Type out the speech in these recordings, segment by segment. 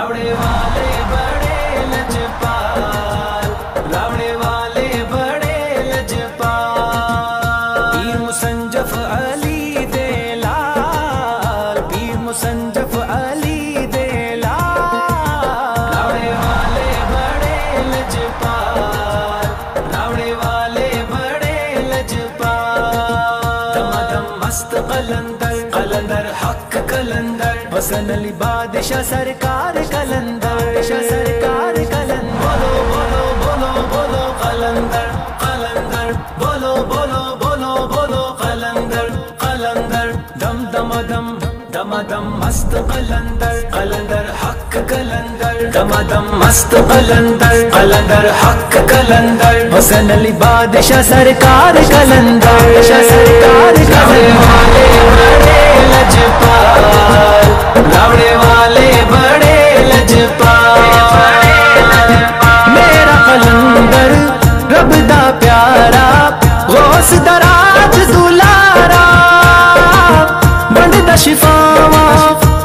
रावड़े वाले बड़े लजपाल, रावड़े वाले बड़े लजपाल। पीर मुसंजफ अली दे लाल, पीर मुसंजफ अली दे लाल। रावड़े वाले बड़े लजपाल, रावड़े वाले बड़े लजपाल। दमादम मस्त कलंदर, कलंदर हक कलंदर, हसन अली बादशाह सरकार कलंदर, सरकार कलंदर। बोलो बोलो बोलो बोलो कलंदर, कलंदर बोलो बोलो बोलो बोलो कलंदर, कलंदर। दम दम दम दम मस्त कलंदर, कलंदर हक कलंदर, दम मस्त कलंदर, कलंदर हक कलंदर। हसन अली बादशाह सरकार कलंदर, सरकार कलंदर। बड़े लजपाल, रावड़े वाले बड़े लजपाल। मेरा कलंदर रब दा प्यारा, गौस दराज दुलारा, बंदा शिफावा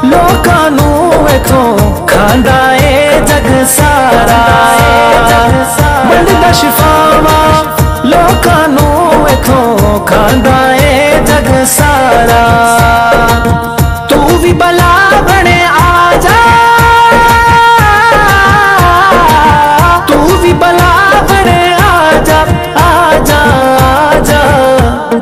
लोकां नूं इथों खांदा ए जग सारा। बंदा शिफावा लोकां नूं इथों खांदा ए जग सारा। तू भी भला बने आजा, तू भी भला बने आजा, आजा आजा।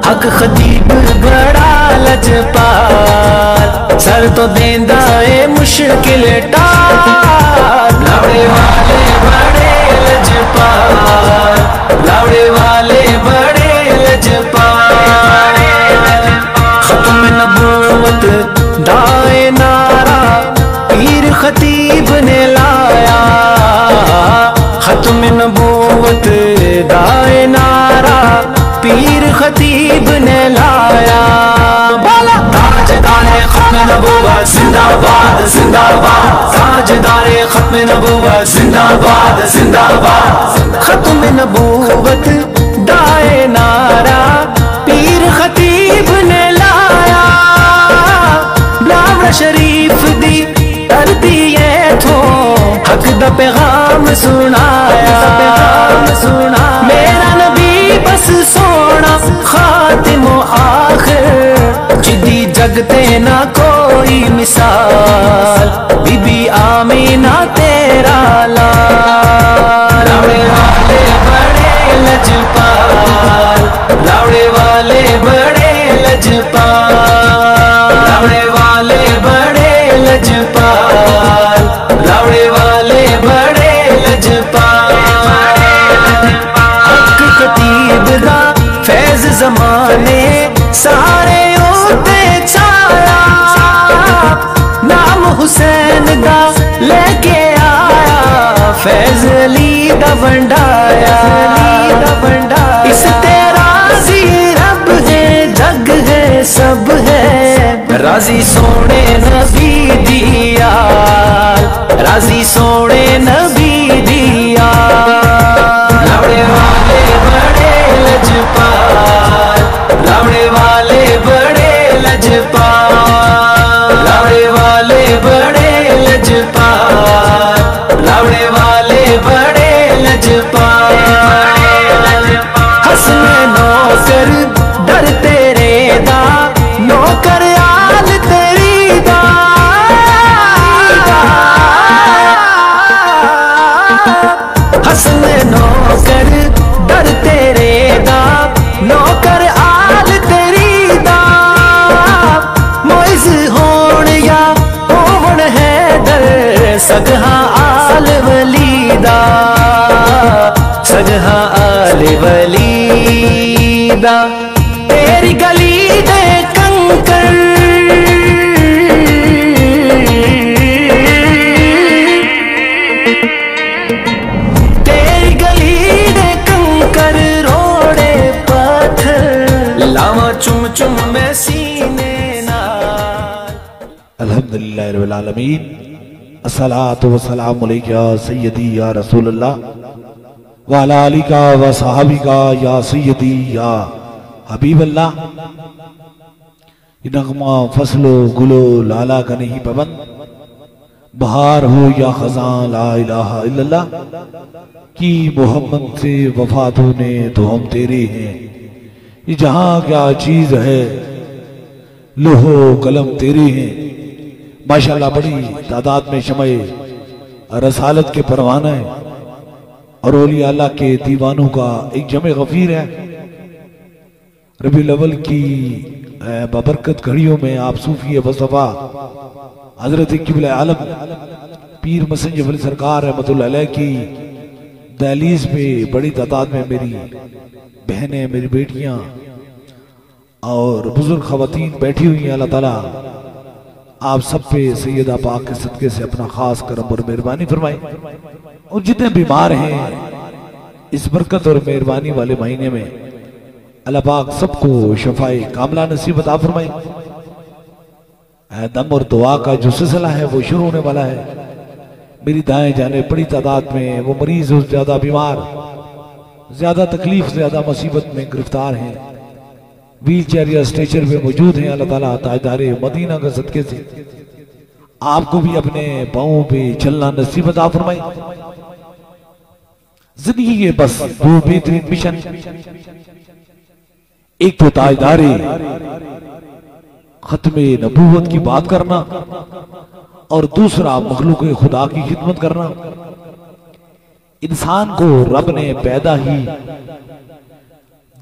हक खतीब बड़ा लजपाल, सर तो देंदा ए मुश्किल टाल। रावड़े वाले बड़े लजपाल, रावड़े वाले बड़े लजपाल। खत्म नबूवत दाए नारा, पीर खतीब ने लाया। खत्म नबूवत दाए नारा, पीर खतीब ने लाया। बोला ताजदारे खत्म नबूवत जिंदाबाद जिंदाबाद, ताजदारे खत्म नबूवत जिंदाबाद जिंदाबाद। खत्म नबूवत दाए नारा, पीर खतीब ने लाया। ब्लावड़ा शरीफ दी धरती थो हक दा पैगाम सुनाया, सुना। मेरा नबी बस सोना खातिमो आखिर, जिदी जगते ना कोई मिसाल, बीबी आमीना तेरा लाल। रावड़े वाले बड़े लजपाल, रावड़े वाले बड़े लजपाल, रावड़े वाले बड़े लजपाल, रावड़े वाले बड़े लजपाल। हक खतीब दा फैज जमाने सारे होते छाया, नाम हुसैन दा लेके आया, फैज अली दा वंडाया। इस तेरा राजी रब है, जग है सब है, राजी सोने नबी दिया, राजी सोने नबी दिया। रावड़े वाले बड़े लजपाल, रावड़े वाले बड़े लजपाल, रावड़े वाले बड़े लजपाल, रावड़े वाले बड़े लजपाल। हसन नौकर डर तेरे दा, नौकर आल तेरी दा। हसन नौकर डर तेरे दा, नौकर आल तेरी दा। मोइज होण या होण हैदर, सगहा आल वली दा, सगहा आल वली दा। तेरी गली दे कंकर, तेरी गली दे कंकर रोड़े पत्थर, लावा चुम चुम में सीने नाल। अल्हम्दुलिल्लाह रब्बिल आलमीन, अस्सलातु वस्सलामु अलैका या सय्यदी या रसूलल्लाह, व अला आलिका व सहाबिका या सय्यदी या हबीबल्लाह। नगमा फसलो गुलो लाला का नहीं पबंद, बहार हो या खजान ला इलाहा इल्लल्लाह की मोहम्मद से वफा तूने तो हम तेरे हैं। ये जहां क्या चीज है लोहो कलम तेरे हैं। माशाल्लाह बड़ी तादाद में शमए रसालत के परवाना है और औलिया अल्लाह के दीवानों का एक जमे गफीर है। रबीउल अव्वल की बबरकत घड़ियों में आप सूफी बसफा हजरत क़िबला आलम पीर मसंजर वली सरकार रहमतुल्लाह अलैह की दहलीज पे बड़ी तादाद में मेरी बहनें, मेरी बेटियां और बुजुर्ग खवातीन बैठी हुई हैं। अल्लाह ताला आप सब पे सैयदा पाक के सदके से अपना खास करम और मेहरबानी फरमाए और जितने बीमार हैं इस बरकत और मेहरबानी वाले महीने में अल्लाह पाक सबको शफाए कामला नसीब अता फरमाए। दम और दुआ का जो सिलसिला है वो शुरू होने वाला है। मेरी दाएं जाने बड़ी तादाद में वो मरीज ज्यादा बीमार, ज्यादा तकलीफ, ज्यादा मुसीबत में गिरफ्तार हैं, व्हील चेयर या स्ट्रेचर पे मौजूद हैं। अल्लाह ताला ताजदारे मदीना के सदके से आपको भी अपने पांवों पे चलना नसीब अता फरमाए। जिंदगी के बस दो बेहतरीन मिशन, एक तो ताजदारे खत्मे नबूवत की बात करना और दूसरा मखलूक खुदा की खिदमत करना। इंसान को रब ने पैदा ही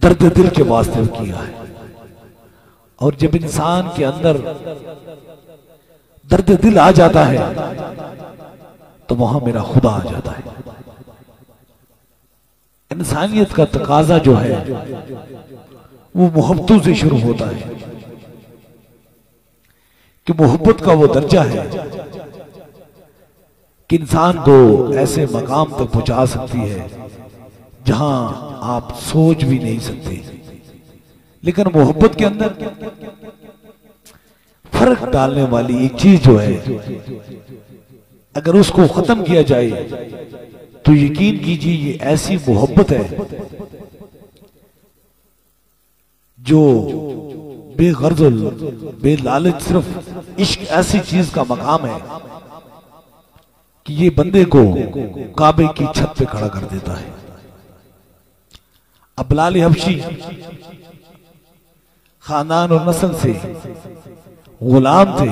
दर्द दिल के वास्ते किया है और जब इंसान के अंदर दर्द दिल आ जाता है तो वहां मेरा खुदा आ जाता है। इंसानियत का तकाजा जो है वो मोहब्बतों से शुरू होता है कि मोहब्बत का वो दर्जा है कि इंसान को ऐसे मकाम तक पहुंचा सकती है जहां आप सोच भी नहीं सकते। लेकिन मोहब्बत के अंदर फर्क डालने वाली एक चीज जो है, अगर उसको खत्म किया जाए तो यकीन कीजिए ये ऐसी मोहब्बत है जो बेगर्जुल बेलालच, सिर्फ इश्क ऐसी चीज का मकाम है कि ये बंदे को काबे की छत पे खड़ा कर देता है। अब बिलाल हबशी खानदान और नस्ल से गुलाम थे,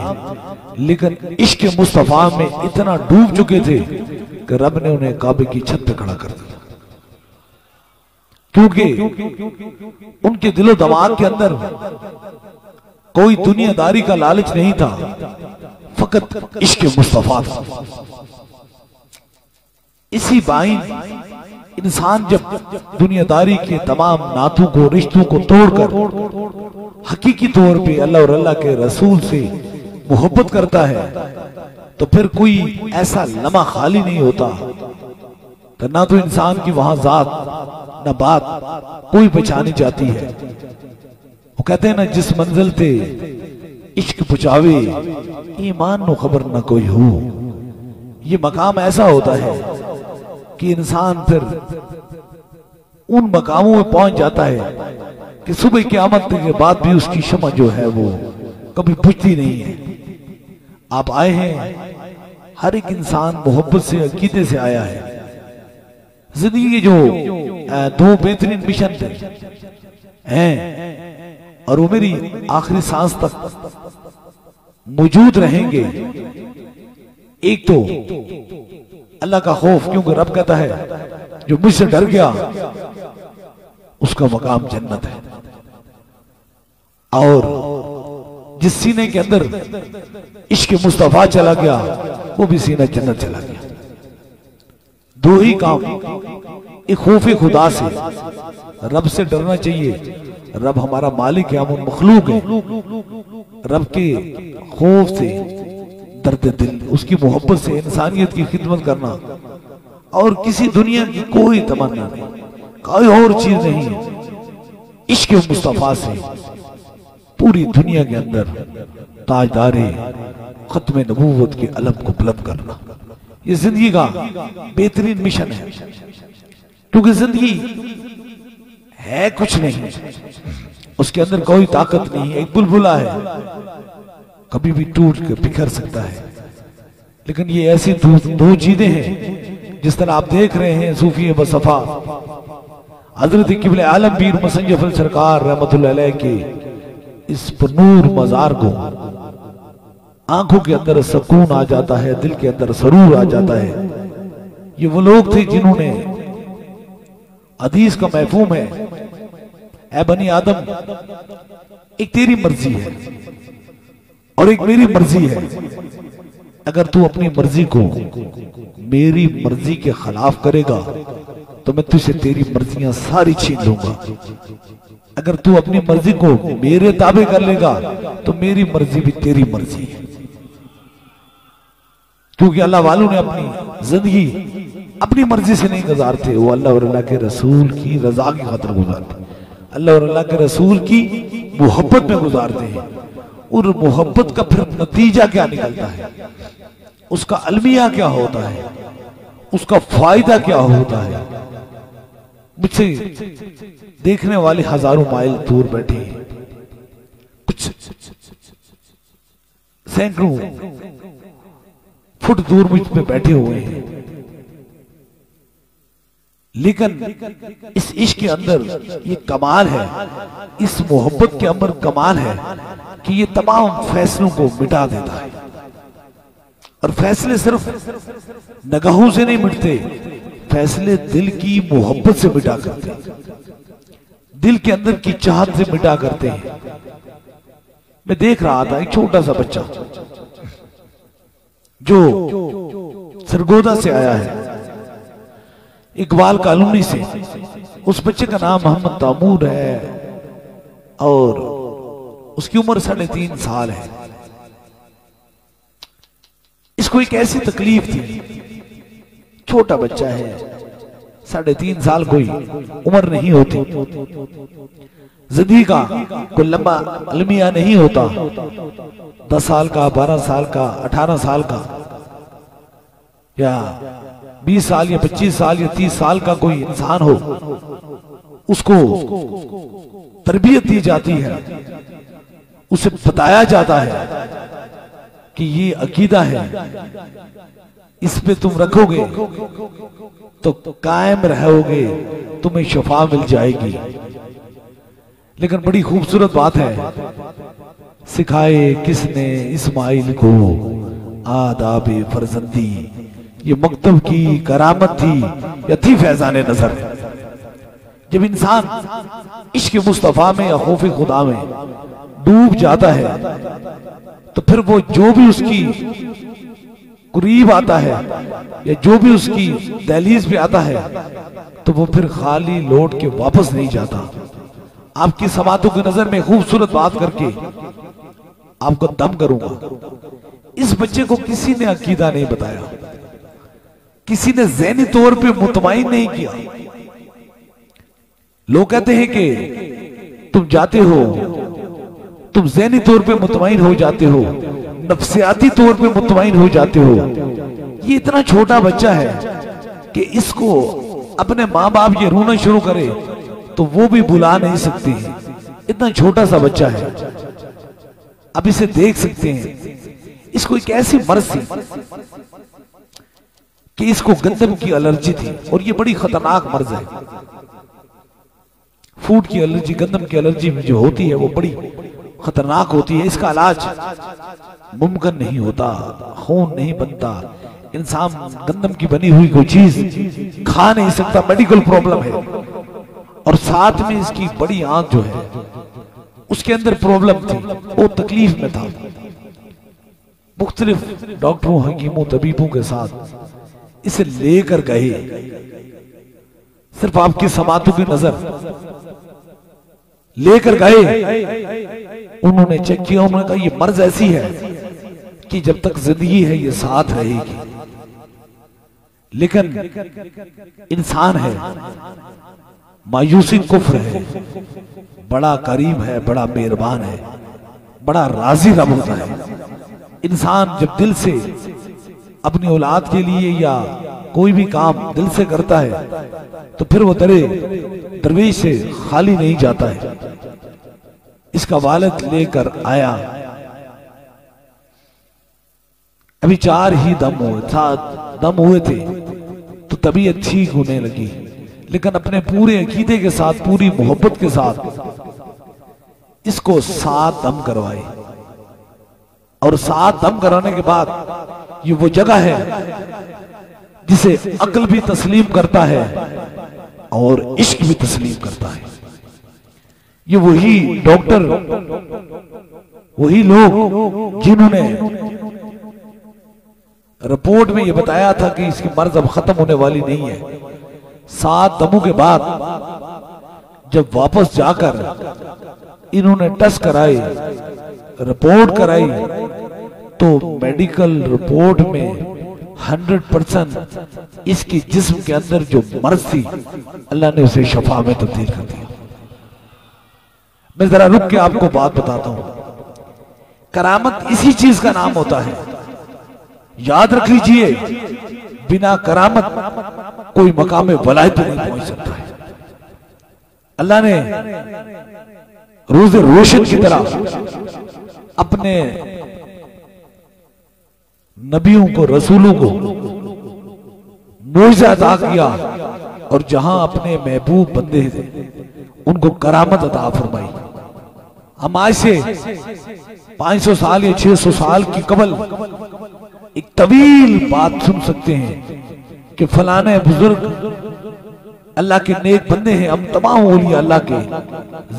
लेकिन इश्क मुस्तफा में इतना डूब चुके थे कि रब ने उन्हें काबे की छत पे खड़ा कर दिया, क्योंकि उनके दिलो दिमाग के अंदर कोई दुनियादारी का लालच नहीं था, फकत इश्क मुस्तफा था। इसी बाइन इंसान जब दुनियादारी के तमाम नातों को, रिश्तों को तोड़कर हकीकी तौर पे अल्लाह और अल्लाह के रसूल से मोहब्बत करता है तो फिर कोई ऐसा लम्हा खाली नहीं होता तो ना तो इंसान की वहां जात न बात कोई पहचानी जाती है। वो कहते हैं ना, जिस मंजिल पे इश्क पुचावे ईमान नो खबर न कोई हो। ये मकाम ऐसा होता है कि इंसान फिर उन मकामों में पहुंच जाता है कि सुबह क़यामत के बाद भी उसकी शमा जो है वो कभी बुझती नहीं है। आप आए हैं, हर एक इंसान मोहब्बत से, अकीदे से आया है। जिंदगी के जो दो बेहतरीन मिशन थे हैं और वो मेरी आखिरी सांस तक मौजूद रहेंगे। एक तो अल्लाह का खौफ, क्योंकि रब कहता है जो मुझसे डर गया उसका मकाम जन्नत है, और जिस सीने के अंदर इश्क मुस्तफा चला गया वो भी सीना जन्नत चला गया। दो ही काम, एक खौफ खुदा से, रब से डरना चाहिए। रब हमारा मालिक है, हम उन मखलूक हैं। रब के खौफ से, दर्द दिल, उसकी मोहब्बत से, इंसानियत की खिदमत करना, और किसी दुनिया की कोई तमन्ना नहीं, कोई और चीज नहीं है। इश्क मुस्तफा से पूरी दुनिया के अंदर ताजदारे खत्म नबूवत के अलम को बुलंद करना, ये जिंदगी का बेहतरीन मिशन है। क्योंकि जिंदगी है कुछ नहीं, उसके अंदर कोई ताकत नहीं है। एक बुलबुला है, कभी भी टूट के बिखर सकता है, लेकिन ये ऐसी दो चीजें हैं, जिस तरह आप देख रहे हैं सूफी बसफा हजरत किबले आलम पीर मुसय्यफ सरकार रहमतुल्लाह अलैह के इस पुरनूर मजार को आंखों के अंदर सुकून आ जाता है, दिल के अंदर सरूर आ जाता है। ये वो लोग थे जिन्होंने हदीस का महफूम है, ऐ बनी आदम, एक तेरी मर्जी है और एक मेरी मर्जी है। अगर तू अपनी मर्जी को मेरी मर्जी के खिलाफ करेगा तो मैं तुझसे तेरी मर्जियां सारी छीन लूंगा। अगर तू अपनी मर्जी को मेरे ताबे कर लेगा तो मेरी मर्जी भी तेरी मर्जी है। क्योंकि अल्लाह वालों ने अपनी जिंदगी अपनी मर्जी से नहीं गुजारते, वो अल्लाह और अल्लाह के रसूल की रजा की खातिर गुजारते, अल्लाह और अल्लाह के रसूल की मोहब्बत में गुजारते हैं। और मोहब्बत का फिर नतीजा क्या निकलता है, उसका अलमिया क्या होता है, उसका फायदा क्या होता है। मुझसे देखने वाले हजारों माइल दूर बैठे हैं, कुछ सैकड़ों फुट दूर मुझ पे बैठे हुए हैं, लेकिन इस इश्क के अंदर ये कमाल है, इस मोहब्बत के अंदर कमाल है कि ये तमाम फैसलों को मिटा देता है। और फैसले सिर्फ नगाहों से नहीं मिटते, फैसले दिल की मोहब्बत से मिटा करते हैं, दिल के अंदर की चाहत से मिटा करते हैं। मैं देख रहा था एक छोटा सा बच्चा जो सरगोदा से आया है, इकबाल कॉलोनी से। उस बच्चे का नाम मोहम्मद तामूर है और उसकी उम्र 3.5 साल है। इसको एक ऐसी तकलीफ थी, छोटा बच्चा है, 3.5 साल कोई उम्र नहीं होती, जिंदगी का कोई लंबा अलमिया नहीं होता। 10 साल का, 12 साल का, 18 साल का या 20 साल या 25 साल या 30 साल का कोई इंसान हो, उसको तरबियत दी जाती है, उसे बताया जाता है कि ये अकीदा है, इस पे तुम रखोगे तो कायम रहोगे, तुम्हें शफा मिल जाएगी। लेकिन बड़ी खूबसूरत बात है, सिखाए किसने इस्माइल को आदाबे फरजंदी, ये मकतब की करामत थी या थी फैजाने नजर। जब इंसान इश्क मुस्तफा में या खौफ खुदा में डूब जाता है तो फिर वो जो भी उसकी करीब आता है या जो भी उसकी दहलीज पे आता है तो वो फिर खाली लौट के वापस नहीं जाता। आपकी समातों की नजर में खूबसूरत बात करके आपको दम करूंगा। इस बच्चे को किसी ने अकीदा नहीं बताया, किसी ने ज़हनी तौर पे मुतमईन नहीं किया। लोग कहते हैं कि तुम जाते हो, तुम ज़हनी तौर पे मुतमईन हो जाते हो, नफ्सियाती तौर पे मुतमईन हो जाते हो। ये इतना छोटा बच्चा है कि इसको अपने माँ बाप ये रोना शुरू करे तो वो भी बुला नहीं सकती। इतना छोटा सा बच्चा है, अब इसे देख सकते हैं। इसको एक ऐसी मर्ज थी कि इसको गंदम की एलर्जी थी, और ये बड़ी खतरनाक मर्ज है। फूड की एलर्जी, गंदम की एलर्जी जो होती है वो बड़ी खतरनाक होती है। इसका इलाज मुमकिन नहीं होता, खून नहीं बनता, इंसान गंदम की बनी हुई कोई चीज खा नहीं सकता, मेडिकल प्रॉब्लम है। और साथ में इसकी बड़ी आंख जो है उसके अंदर प्रॉब्लम थी, वो तकलीफ में था। मुख्तलिफ डॉक्टरों, हकीमों, तबीबों के साथ इसे लेकर गए। सिर्फ आपकी समातों की नजर लेकर गए, उन्होंने चेक किया, उन्होंने कहा ये मर्ज ऐसी है कि जब तक जिंदगी है ये साथ रहेगी। लेकिन इंसान है, मायूसी कुफ्र है, बड़ा करीम है, बड़ा मेहरबान है, बड़ा राजी रब होता है। इंसान जब दिल से अपनी औलाद के लिए या कोई भी काम दिल से करता है तो फिर वो दरवेश से खाली नहीं जाता है। इसका वालिद लेकर आया, अभी 4 ही दम हुए थे तो तबीयत ठीक होने लगी, लेकिन अपने पूरे अकीदे के साथ, पूरी मोहब्बत के साथ इसको 7 दम करवाए। और 7 दम कराने के बाद ये वो जगह है जिसे अक्ल भी तस्लीम करता है और इश्क भी तस्लीम करता है। ये वही डॉक्टर, वही लोग जिन्होंने रिपोर्ट में ये बताया था कि इसकी मर्ज अब खत्म होने वाली नहीं है। 7 दमों के बाद जब वापस जाकर इन्होंने टेस्ट कराई, रिपोर्ट कराई, तो मेडिकल रिपोर्ट में 100% इसकी जिस्म के अंदर जो मर्ज थी अल्लाह ने उसे शफा में तब्दील कर दिया। मैं जरा रुक के आपको बात बताता हूं। करामत इसी चीज का नाम होता है। याद रख लीजिए, बिना करामत कोई मकाम वलायत नहीं पहुंच सकता है। अल्लाह ने रोज़े रोशन की तरह अपने नबियों को, रसूलों को मोइज़ा अता किया, और जहां अपने महबूब बंदे थे उनको करामत अता फरमाई। हम आज से 500 साल या 600 साल की कबल एक तवील बात सुन सकते हैं कि फलाने बुजुर्ग अल्लाह के नेक बंदे हैं, हम तमाम औलिया अल्लाह के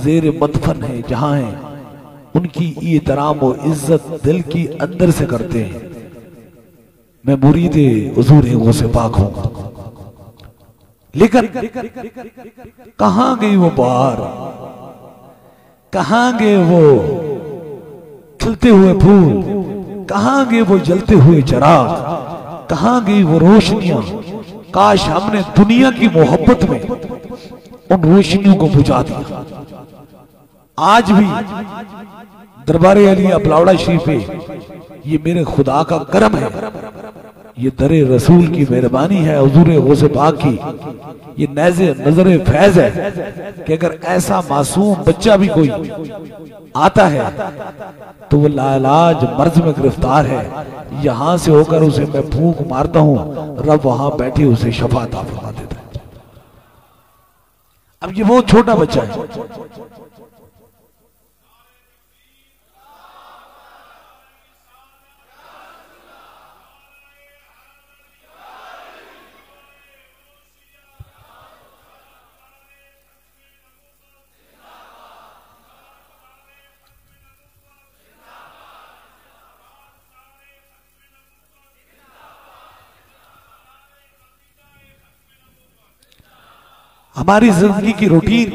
जेर मदफन हैं, जहां हैं उनकी एहतराम और इज्जत दिल की अंदर से करते हैं। मैं मुरीद हुजूर गौसे पाक हूं, लेकिन कहां गई वो बहार, कहां गए वो खिलते हुए फूल, कहां गए वो जलते हुए चिराग, कहां गई वो रोशनियां। काश हमने दुनिया की मोहब्बत में उन रोशनियों को बुझा दिया। आज भी दरबारे अलिया बलावड़ा शरीफ है, ये मेरे खुदा का करम है, ये दरे रसूल की मेहरबानी है, हुजूर गौसे पाक की ये नज़े नजर फैज है कि अगर ऐसा मासूम बच्चा भी कोई आता है तो वो लाइलाज मर्ज में गिरफ्तार है, यहां से होकर उसे मैं फूंक मारता हूं, रब वहां बैठे उसे शफा अता फरमा देता है। अब ये बहुत छोटा बच्चा है, हमारी जिंदगी की रूटीन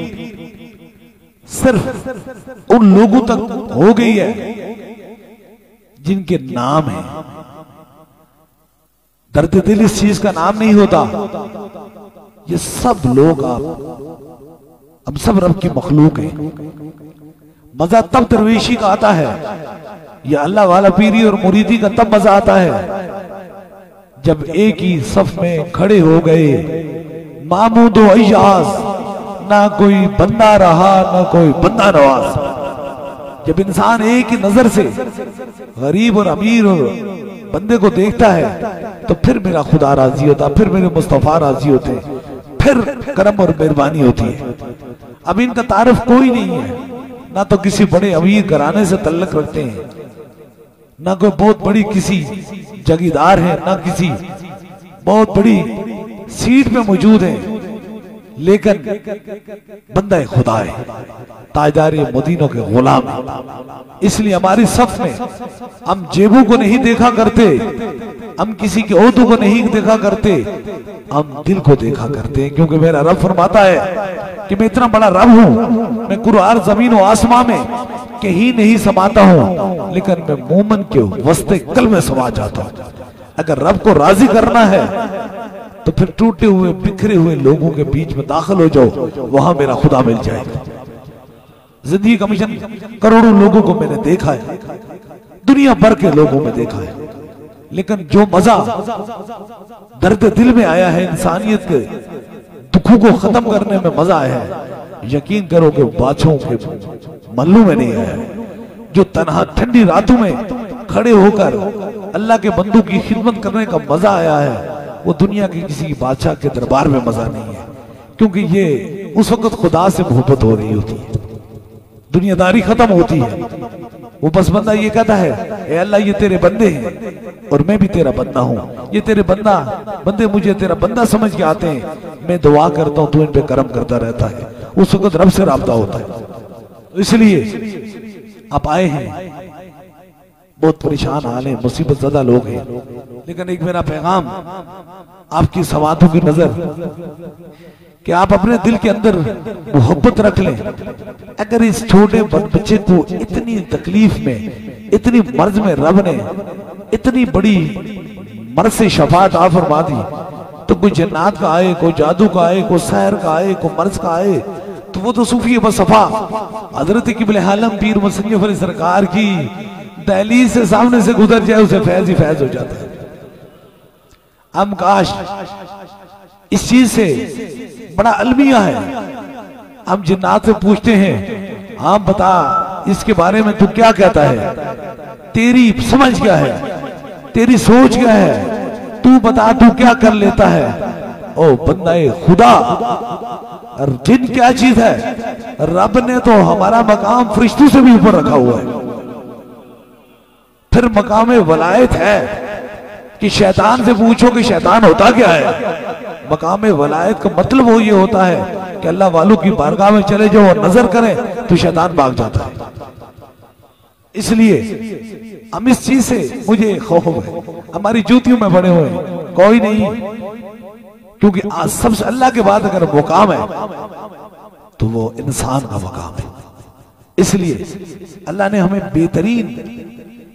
सिर्फ उन लोगों तक हो गई है जिनके नाम है। दर्द दिल इस चीज का नाम नहीं होता। ये सब लोग अब सब रब की मखलूक है। मजा तब दरवेशी का आता है, या अल्लाह वाला पीरी और मुरीदी का तब मजा आता है जब एक ही सफ में खड़े हो गए मामूद अय्याज, ना कोई बंदा रहा ना कोई बंदा नवाज। जब इंसान एक ही नजर से गरीब और अमीर और बंदे को देखता है तो फिर मेरा खुदा राजी होता, फिर मेरे मुस्तफा राजी होते, फिर करम और मेहरबानी होती है। अब इनका तारुफ कोई नहीं है, ना तो किसी बड़े अमीर घराने से तल्लुक रखते हैं, ना कोई बहुत बड़ी किसी जगीदार है, ना किसी बहुत बड़ी सीट पे मौजूद है, लेकिन बंदा खुदा है, ताजदार मदीनों के गुलाम है। इसलिए हमारी सफ में हम जेबों को नहीं देखा करते, हम किसी के ओहदों को नहीं देखा करते, हम दिल को देखा करते हैं। क्योंकि मेरा रब फरमाता है कि मैं इतना बड़ा रब हूं, मैं कुरान जमीन और आसमां में कहीं नहीं समाता हूं, लेकिन मैं मोमन के वस्ते कल में समा जाता हूं। अगर रब को राजी करना है तो फिर टूटे हुए बिखरे हुए लोगों के बीच में दाखिल हो जाओ, वहां मेरा खुदा मिल जाएगा। जिंदगी का मिशन करोड़ों लोगों को मैंने देखा है, दुनिया भर के लोगों में देखा है, लेकिन जो मजा दर्द दिल में आया है, इंसानियत के दुखों को खत्म करने में मजा आया है, यकीन करो कि बादशाहों के मल्लों में नहीं आया है। जो तन्हा ठंडी रातों में खड़े होकर अल्लाह के बंदों की खिदमत करने का मजा आया है वो दुनिया के किसी बादशाह के दरबार में मजा नहीं है, क्योंकि ये उस वक्त खुदा से मोहब्बत हो रही होती है, दुनियादारी खत्म होती है। वो बस बंदा ये कहता है ए अल्लाह ये तेरे बंदे हैं और मैं भी तेरा बंदा हूँ, ये तेरे बंदे मुझे तेरा बंदा समझ के आते हैं, मैं दुआ करता हूँ तू इन पे करम करता रहता है। उस वक्त रब से राब्ता होता है। इसलिए आप आए हैं, बहुत परेशान हाल है, मुसीबत ज़्यादा लोग हैं, लेकिन एक मेरा पैगाम आपकी समातों की नजर कि आप अपने दिल के अंदर मोहब्बत रख लें। अगर इस छोटे बच्चे को इतनी तकलीफ में, इतनी मर्ज में रब ने इतनी बड़ी मर्ज से शफात आ फरमा दी, तो कोई जन्नात का आए, कोई जादू का आए, कोई सहर का आए, कोई मर्ज का आए, तो वो तो सूफी बसफा हजरत किबले आलम पीर मुसन्निफ अली सरकार की दहलीज से सामने से गुजर जाए, उसे फैज ही फैज हो जाता है। हम काश इस चीज से बड़ा अलमिया है, हम जिन्नात से पूछते हैं हाँ बता इसके बारे में तू क्या कहता है, तेरी समझ क्या है, तेरी सोच क्या है, तू बता तू क्या कर लेता है। ओ बंदाए खुदा, और जिन क्या चीज है, रब ने तो हमारा मकाम फरिश्तों से भी ऊपर रखा हुआ है। फिर मकाम वलायत है कि शैतान से पूछो कि शैतान होता क्या है। मकाम वलायत का मतलब वो ये होता है कि अल्लाह वालों की बारगाह में चले जाओ और नजर करें तो शैतान भाग जाता है। इसलिए हम इस चीज से मुझे खौफ है, हमारी जूतियों में बड़े हुए कोई नहीं, क्योंकि आज सबसे अल्लाह के बाद अगर मुकाम है तो वो इंसान का मुकाम है। इसलिए अल्लाह ने हमें बेहतरीन,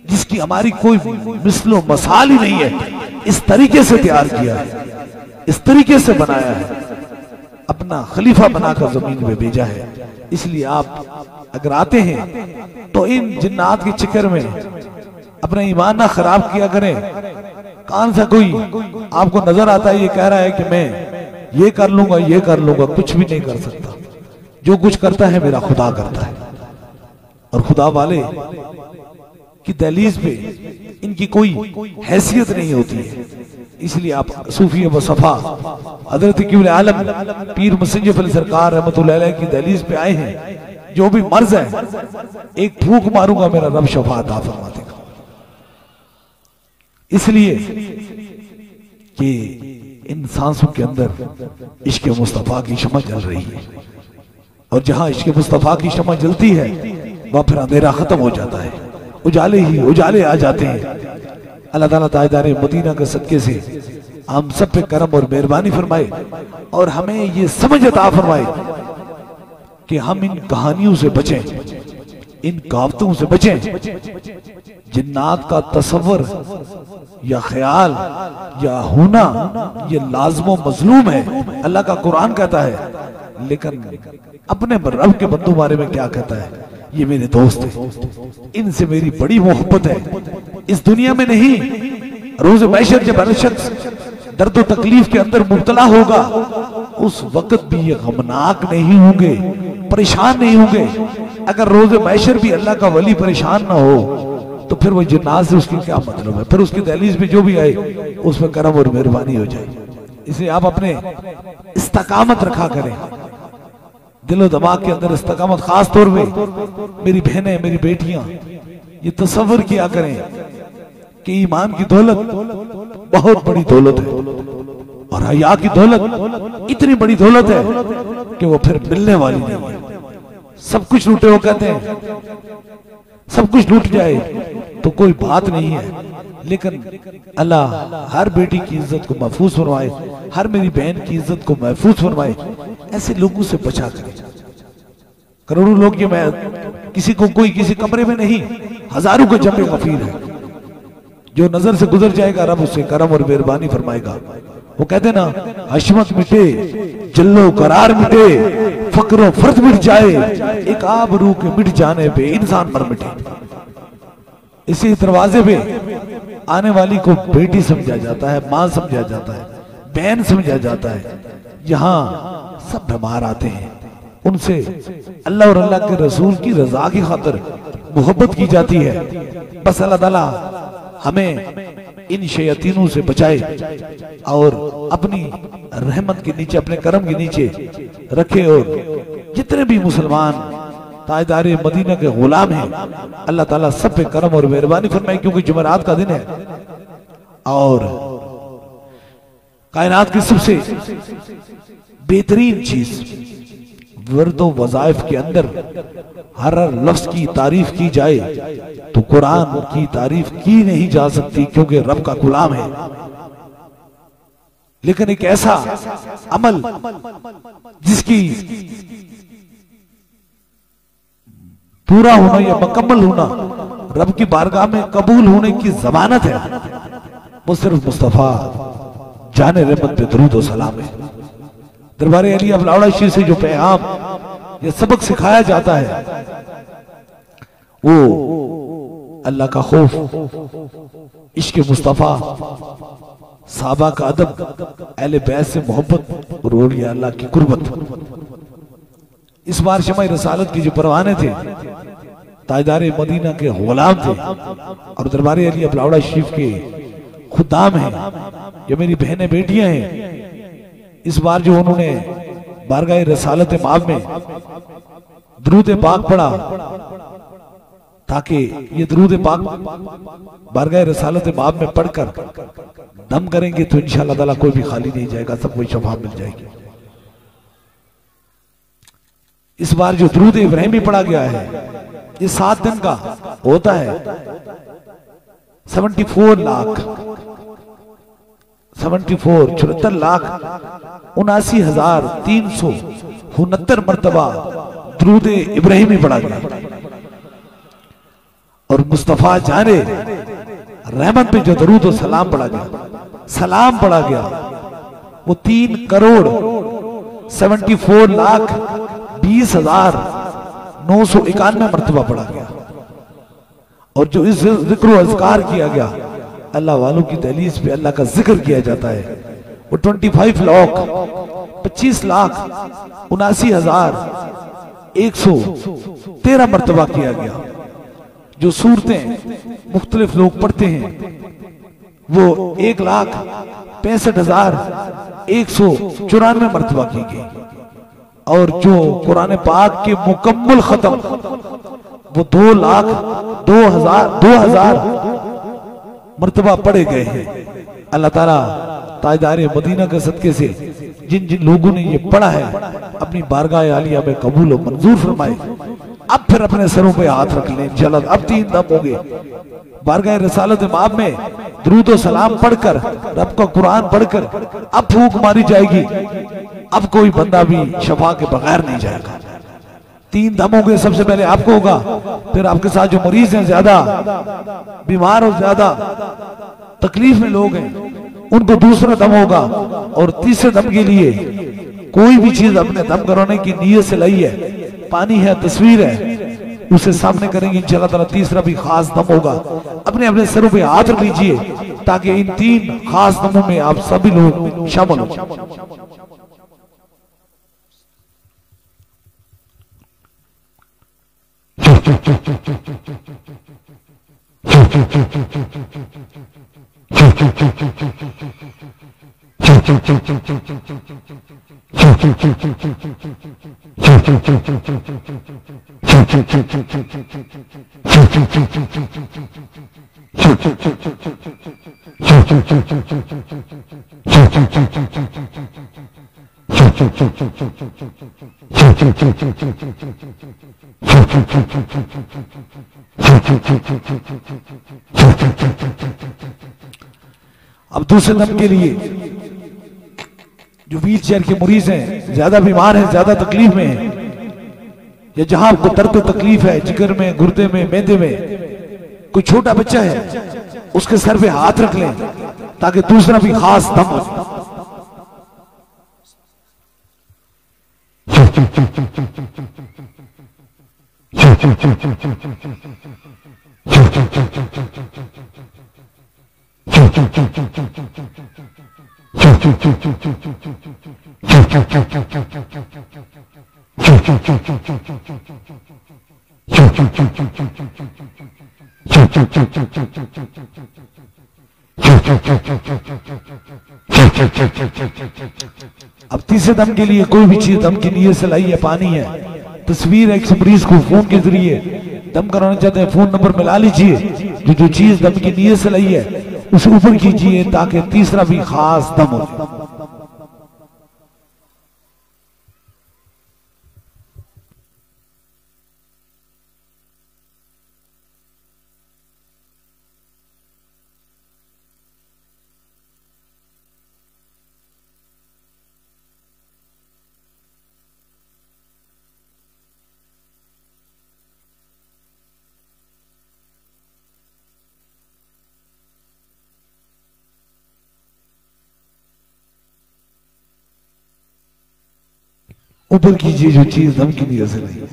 जिसकी हमारी कोई मिसलो मसाल ही नहीं है, इस तरीके से तैयार किया है, इस तरीके से बनाया है, अपना खलीफा बनाकर जमीन में भेजा है। इसलिए आप अगर आते हैं तो इन जिन्नात के चक्कर में अपना ईमान ना खराब किया करें। कान सा कोई आपको नजर आता है, ये कह रहा है कि मैं ये कर लूंगा, ये कर लूंगा, कुछ भी नहीं कर सकता। जो कुछ करता है मेरा खुदा करता है, और खुदा वाले की दहलीज पे इनकी कोई हैसियत नहीं होती है। इसलिए आप सूफी व सफा हजरत किबले आलम पीर मुसन्निफ अली सरकार रहमतुल्लाह अलैह की दहलीज पे आए हैं। जो भी मर्ज है एक फूंक मारूंगा मेरा रब शफा अता फरमा देगा। इसलिए कि इन सांसों के अंदर इश्क मुस्तफा की शमा जल रही है, और जहां इश्क मुस्तफा की शमा जलती है वह फिर अंधेरा खत्म हो जाता है, उजाले ही उजाले आ जाते हैं। अल्लाह ताला ताजदार मदीना के सदके से हम सब पे करम और मेहरबानी फरमाए, और हमें ये समझ अता फरमाए कि हम इन कहानियों से बचें, इन कहावतों से बचें। जिन्नात का तसव्वुर या ख्याल या होना ये लाज़िम मज़लूम है, अल्लाह का कुरान कहता है। लेकिन अपने रब के बंदों बारे में क्या कहता है, ये मेरे दोस्त हैं, इनसे मेरी बड़ी मोहब्बत है। इस दुनिया में नहीं, रोज़ महशर जब हर शख्स दर्द और तकलीफ के अंदर मुब्तला होगा, उस वक्त भी ये गमनाक नहीं होंगे, परेशान नहीं होंगे। अगर रोज़ महशर भी अल्लाह का वली परेशान ना हो तो फिर वो जिन्नात से उसकी क्या मतलब है। फिर उसकी दहलीज में जो भी आए उसमें करम और मेहरबानी हो जाए। इसे आप अपने इस्तकामत रखा करें, दिलो दिमाग के अंदर इस्तकामत। खास तौर पे मेरी बहनें, मेरी बेटियां ये तसव्वुर किया करें कि ईमान की दौलत बहुत बड़ी दौलत है, और हया की दौलत इतनी बड़ी दौलत है कि वो फिर मिलने वाली नहीं है। सब कुछ लूटे, वो कहते हैं सब कुछ लूट जाए तो कोई बात नहीं है, लेकिन अल्लाह हर बेटी की इज्जत को महफूज फरमाए, हर मेरी बहन की इज्जत को महफूज फरमाए। ऐसे लोगों से बचा करें। करोड़ों लोग, ये मैं किसी को कोई किसी कमरे में नहीं, हजारों के जमे गफीर है। जो नजर से गुजर जाएगा रब उससे करम और मेहरबानी फरमाएगा। वो कहते ना, हशमत मिटे जल्लो करार मिटे, फक्र फर्द मिट जाए, एक आबरू के मिट जाने पे इंसान मर मिटे। इसी दरवाजे पे आने वाली को बेटी समझा जाता है, मां समझा जाता है, बहन समझा जाता है। यहाँ सब बीमार आते हैं, उनसे अल्लाह और अल्लाह के रसूल की रजा की खातिर मोहब्बत की जाती है। बस अल्लाह ताला हमें इन शैतानों से बचाए और अपनी रहमत के नीचे, अपने करम के नीचे रखे। और जितने भी मुसलमान ताजदार मदीना के गुलाम हैं, अल्लाह ताला सब पे करम और मेहरबानी फरमाए, क्योंकि जुमेरात का दिन है और कायनात की सबसे बेहतरीन चीज वर्दो वज़ाइफ के अंदर हर लफ्ज की तारीफ की जाए तो कुरान की तारीफ की नहीं जा सकती, क्योंकि रब का गुलाम है। लेकिन एक ऐसा अमल जिसकी पूरा होना या मुकम्मल होना रब की बारगाह में कबूल होने की जमानत है, वो सिर्फ मुस्तफा जाने रहमत पे दरूद और सलाम है। दरबार अली अबलावड़ा शीर से जो पैगाम ये सबक सिखाया जाता है वो अल्लाह का खौफ, इश्क मुस्तफा, साहबा का अदब, अहले बैत से मोहब्बत और औलिया अल्लाह की कुर्बत। इस बार शमा रसालत की जो परवाने थे ताजदार मदीना के गुलाम थे और दरबार अली अबलावड़ा शरीफ के खुदाम हैं, ये मेरी बहनें बेटियां हैं। इस बार जो उन्होंने बारगाह रसालत माब में दरूद पाक पढ़ा, ताकि ये दरूद पाक बारगाह रसालत माब में पढ़कर दम करेंगे तो इंशाअल्लाह ताला कोई भी खाली नहीं जाएगा, सबको शफा मिल जाएगी। इस बार जो दरूद इब्राहिमी पढ़ा गया है ये 7 दिन का होता है। 74 लाख 74,79,369 मरतबा दरूद इब्राहिमी पढ़ा गया और मुस्तफा जाने रहमत पे जो दरूद और सलाम पढ़ा गया वो 3,74,20,991 मरतबा पढ़ा गया। और जो इस जिक्र और अज़कार किया गया, अल्लाह वालों की दहलीज पे अल्लाह का जिक्र किया जाता है, वो 25,79,113 मरतबा किया गया। जो सूरतें मुख्तलिफ लोग पढ़ते हैं वो 1,65,194 मरतबा की गई। और जो कुरान पाक के मुकम्मल खत्म वो 2,02,000 मरतबा पढ़े गए हैं। अल्लाह ताला ताजदार मदीना के सदके से जिन जिन लोगों ने ये पढ़ा है अपनी बारगाह आलिया में कबूल और मंजूर फरमाए। अब फिर अपने सरों पे हाथ रख लें इंशाअल्लाह। अब 3 दम होंगे बारगाह रसालत माब में दरूद और सलाम पढ़कर, रब का कुरान पढ़कर अब फूंक मारी जाएगी। अब कोई बंदा भी शफा के बगैर नहीं जाएगा। 3 दम होंगे, सबसे पहले आपको होगा, फिर आपके साथ जो मरीज हैं, ज्यादा बीमार और ज्यादा तकलीफ में लोग हैं, उनको दूसरा दम होगा। और तीसरे दम के लिए कोई भी चीज अपने दम कराने की नीयत से लाई है, पानी है, तस्वीर है, उसे सामने करेंगे इंशाअल्लाह ताला। तीसरा भी खास दम होगा। अपने अपने सरों पे हाथ रख लीजिए ताकि इन 3 खास दमों में आप सभी लोग शामिल हो। अब दूसरे दम के लिए जो व्हील चेयर के मरीज हैं, ज्यादा बीमार हैं, ज्यादा तकलीफ में हैं, या जहां आपको दर्द तकलीफ है जिगर में, गुर्दे में, मैदे में, कोई छोटा बच्चा है उसके सर पे हाथ रख लें ताकि दूसरा भी खास दम हो। अब तीसरे दम के लिए कोई भी चीज दम की नीयत से लाई है, पानी है, तस्वीर है, किसी मरीज को फोन के जरिए दम कराना चाहते हैं, फोन नंबर मिला लीजिए, जो चीज दम की नीयत से लाई है उसे ऊपर कीजिए ताकि तीसरा भी खास दम हो। ऊपर कीजिए जो चीज दम की नीयत से लाई है।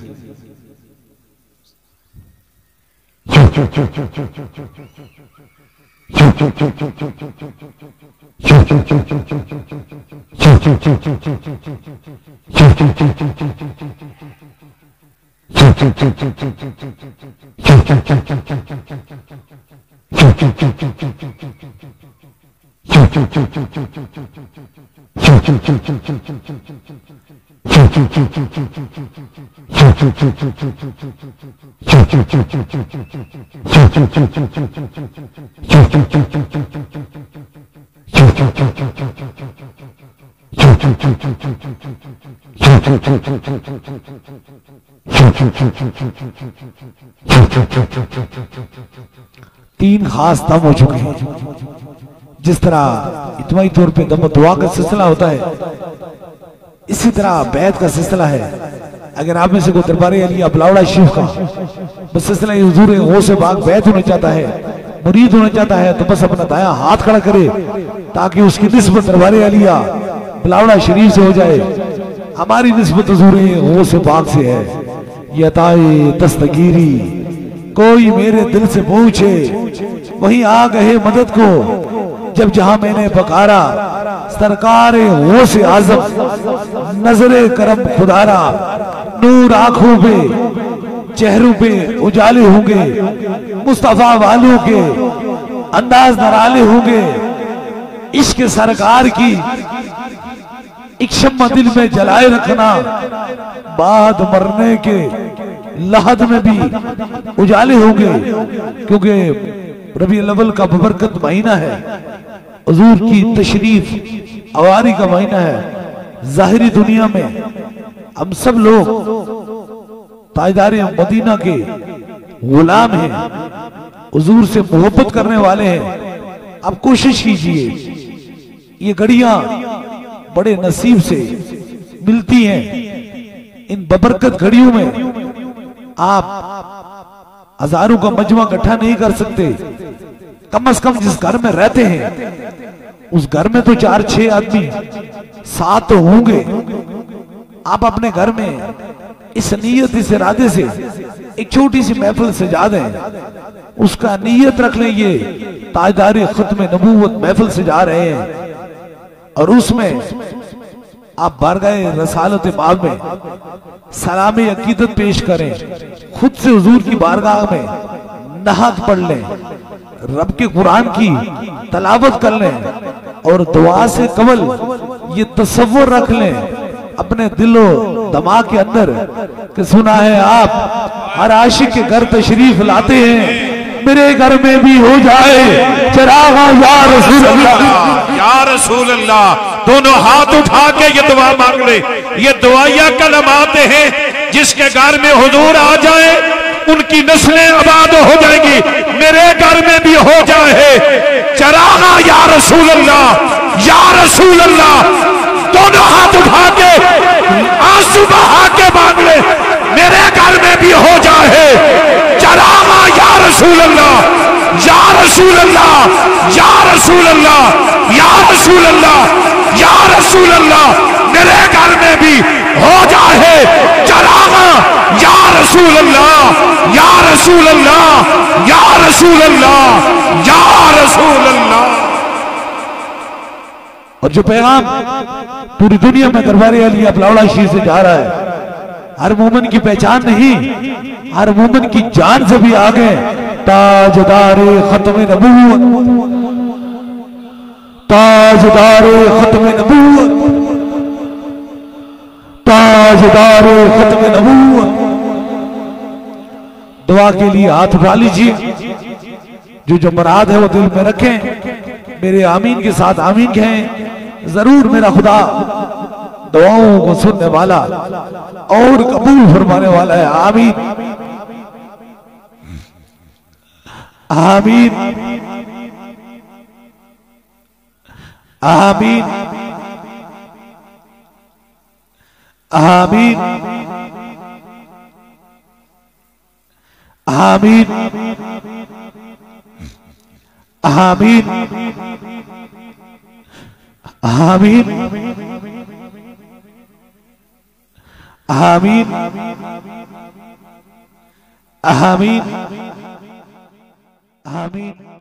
तीन खास दम हो चुके हैं। जिस तरह इतमाही तौर पे दम दुआ का सिलसिला होता है, इसी तरह बैत का सिलसिला है। अगर आप में से कोई दरबार अलिया बिलावड़ा शरीफ का बस सिलसिला हुजूर गौस बाग बैत होना चाहता है, मुरीद होना चाहता है, तो बस अपना दाया हाथ खड़ा करे ताकि उसकी निस्बत दरबार अलिया बिलावड़ा शरीफ से हो जाए। हमारी निस्बत हुजूर गौस बाग से है। ये ताए दस्तगीरी कोई मेरे दिल से पूछे, वहीं आ गए मदद को जब जहां मैंने पकारा। सरकार गौस आजम नजरे करम खुदारा, नूर आंखों पे चेहरों पे उजाले होंगे, मुस्तफा वालों के अंदाज नराले होंगे। इश्क सरकार की एक शम्मा दिल में जलाए रखना, बाद मरने के लहद में भी उजाले होंगे, क्योंकि रबीउल अव्वल का बबरकत महीना है, हुजूर की तशरीफ आवारी का महीना है। जाहिरी दुनिया में हम सब लोग ताजदार मदीना के गुलाम हैं, हुजूर से मोहब्बत करने वाले हैं। आप कोशिश कीजिए, ये घड़ियां बड़े नसीब से मिलती हैं। इन बबरकत घड़ियों में आप हजारों का मजमा इकट्ठा नहीं कर सकते। कम से कम जिस घर में रहते हैं उस घर में तो 4-6 आदमी साथ तो होंगे। आप अपने घर में इस नीयत, इस इरादे से एक छोटी सी महफिल सजा दें, उसका नीयत रख लें ये ताजदार खत्म नबूवत महफिल सजा रहे हैं, और उसमें आप बारगाह रसालत बाब में सलाम अकीदत पेश करें, खुद से हुजूर की बारगाह में नहात पढ़ लें, रब के कुरान की तलावत कर लें, और दुआ से कबल ये तसव्वुर रख लें अपने दिलो दिमाग के अंदर कि सुना है आप हर आशिक के घर तशरीफ लाते हैं, मेरे घर में भी हो जाए चरागा या रसूल अल्लाह, या रसूल अल्लाह। दोनों हाथ उठा के ये दुआ मांग ले। ये दुआया कलमात हैं, जिसके घर में हुजूर आ जाए उनकी नस्लें आबाद हो जाएंगी, मेरे घर में भी हो जाए चरागा या रसूल अल्लाह, या रसूल अल्लाह। दोनों हाथ उठा के आंसू बहा के मांग ले, मेरे घर में भी हो जाए चरागा या रसूल अल्लाह, या रसूल अल्लाह, या रसूल अल्लाह, या रसूल अल्लाह, या रसूल अल्लाह। मेरे घर में भी हो जाए चरागा या रसूल अल्लाह, या रसूल अल्लाह, या रसूल अल्लाह, या रसूल अल्लाह। और जो पैगाम पूरी दुनिया में दरबार अलिया बिलावड़ा शरीफ से जा रहा है, हर मोमिन की पहचान नहीं, हर मोमिन की जान से भी आगे ताजदारे खत्म नबूवत, ताजदारे खत्म नबूवत, ताजदारे खत्म नबूवत। दुआ के लिए हाथ उठा लीजिए, जो मुराद है वो दिल में रखें। मेरे आमीन के साथ आमीन कहें। जरूर मेरा खुदा दुआओं को सुनने वाला और कबूल फरमाने वाला है। आमीन आमीन आमीन आमीन आमीन आमीन आमीन आमीन आमीन आमीन।